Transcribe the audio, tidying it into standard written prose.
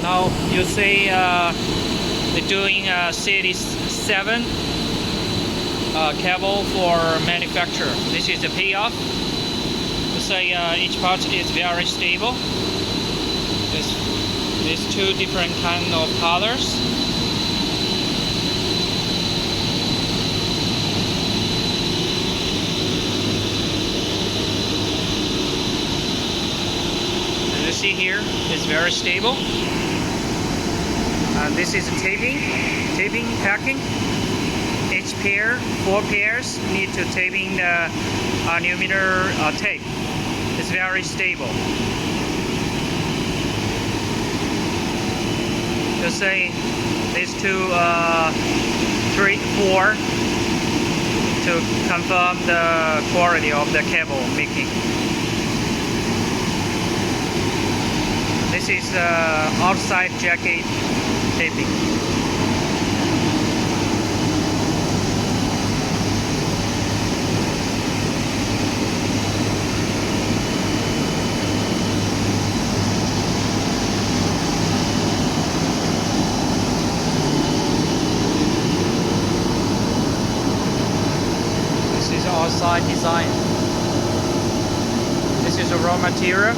Now you see they're doing Series 7 cable for manufacture. This is the payoff. You see each part is very stable. There's two different kind of colors. As you see here, it's very stable. This is taping packing. Each pair, 4 pairs, need to taping the aluminum tape. It's very stable. You see these 2, 3, 4 to confirm the quality of the cable making. This is outside jacket taping. This is outside design. This is a raw material.